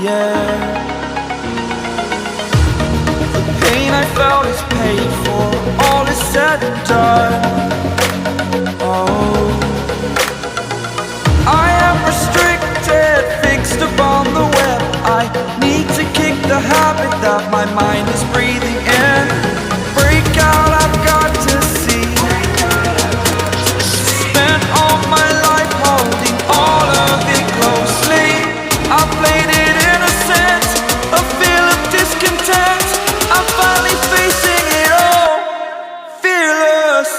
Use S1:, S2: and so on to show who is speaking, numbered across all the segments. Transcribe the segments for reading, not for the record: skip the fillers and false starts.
S1: air. The pain I felt is paid for, all is said and done. Oh, I am restricted, fixed upon the web. I need to kick the habit that my mind is breathing in. Break out, I've got to see. Spent all my life holding all of it closely. I played it innocent, a feel of discontent. I'm finally facing it all, fearless.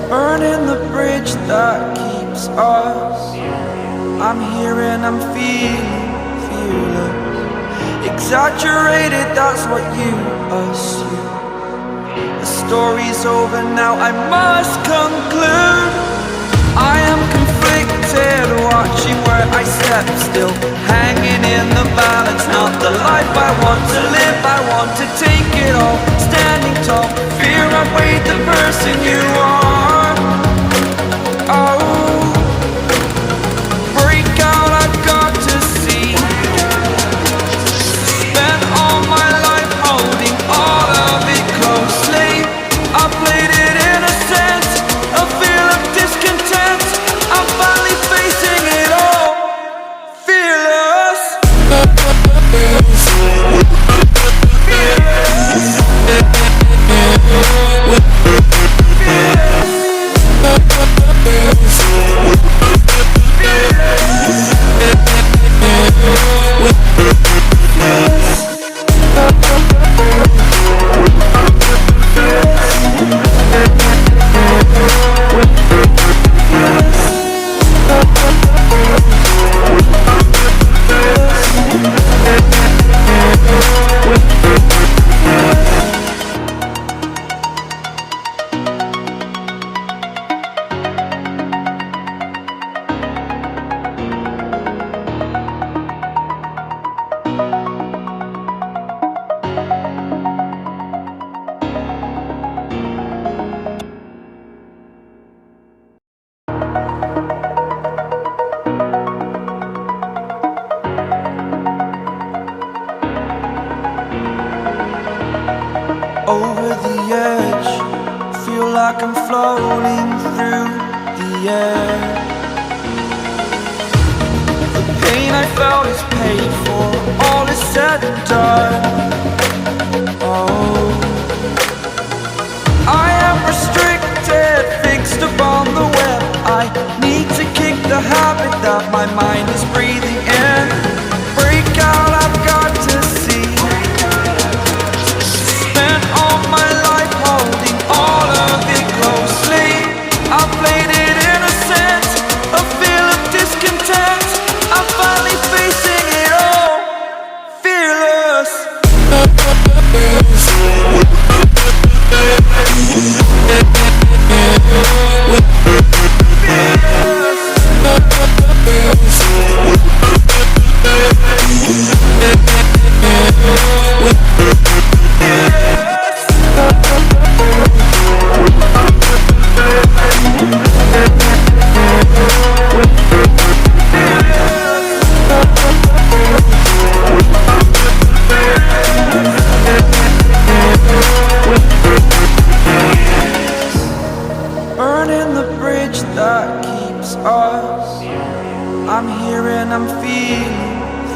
S1: Burning the bridge that keeps us. I'm here and I'm feeling fearless. Exaggerated, that's what you assume. The story's over now, I must conclude. I am conflicted, watching where I step still, hanging in the balance. Not the life I want to live, I want to take it all. Standing tall, fear outweighed the person you are. Oh, break out, I've got to see. Spent all my life holding all of it closely. I played it innocent, a feel of discontent. I'm finally facing it all, fearless. Over the edge, feel like I'm floating through the air. The pain I felt is paid for, all is said and done. Oh, I am restricted, fixed upon the web. I need to kick the habit that my mind is breathing in. Break out, I've got to see. Spent all my life holding all of it closely. I played it innocent, a feel of discontent. I'm finally facing it all, fearless. Burning the bridge that keeps us. I'm here and I'm feeling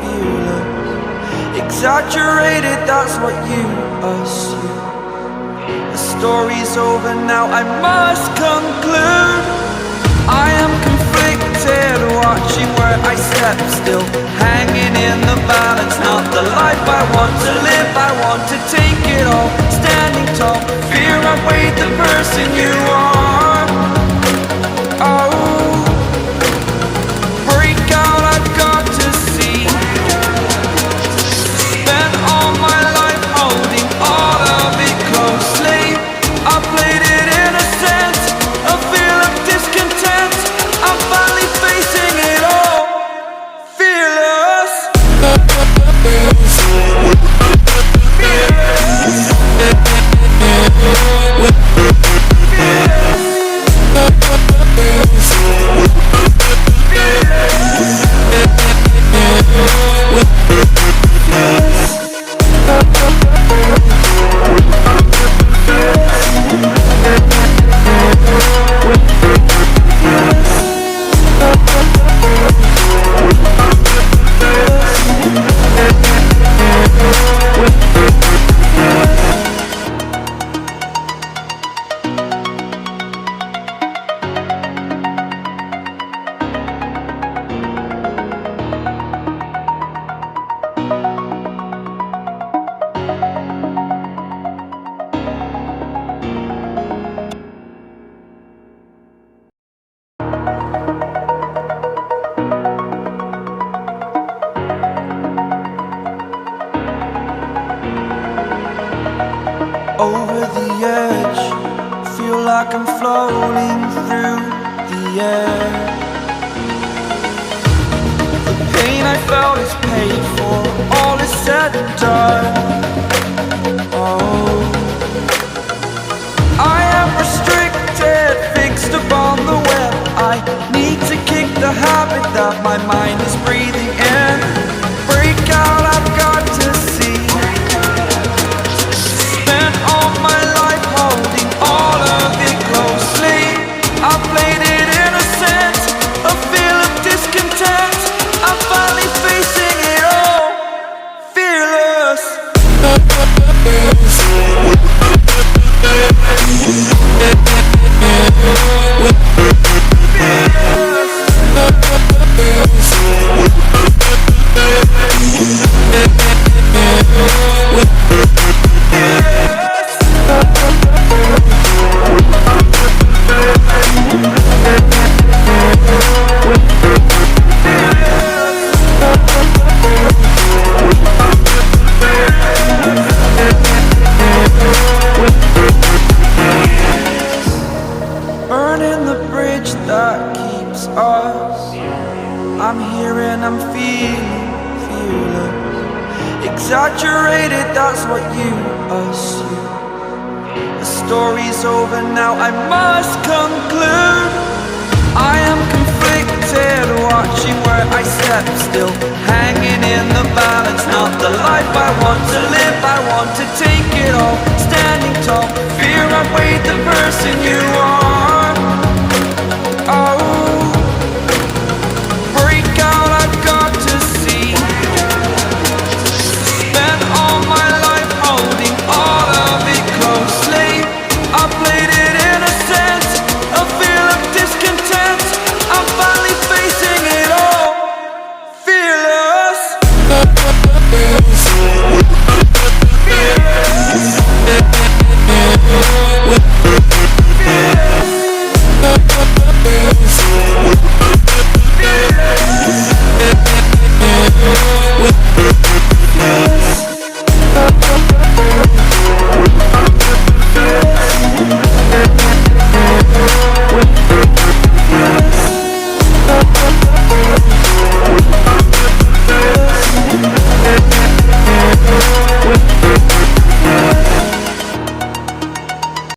S1: fearless. Exaggerated, that's what you assume. The story's over now, I must conclude. I am conflicted, watching where I step still, hanging in the balance. Not the life I want to live, I want to take it all. Standing tall, fear outweighed the person you are. Oh, air. The pain I felt is paid for, all is said and done. Oh, I am restricted, fixed upon the web. I need to kick the habit that my mind is breathing in. Break out, I've got to see. Spent all my life holding all of it closely. I played it innocent, a feel of discontent. I'm finally facing it all, fearless. Burning the bridge that keeps us. I'm here and I'm feeling fearless. Exaggerated, that's what you assume. The story's over now, I must conclude. I am conflicted, watching where I step still, hanging in the balance. Not the life I want to live, I want to take it all. Standing tall, fear I weighed the person you are.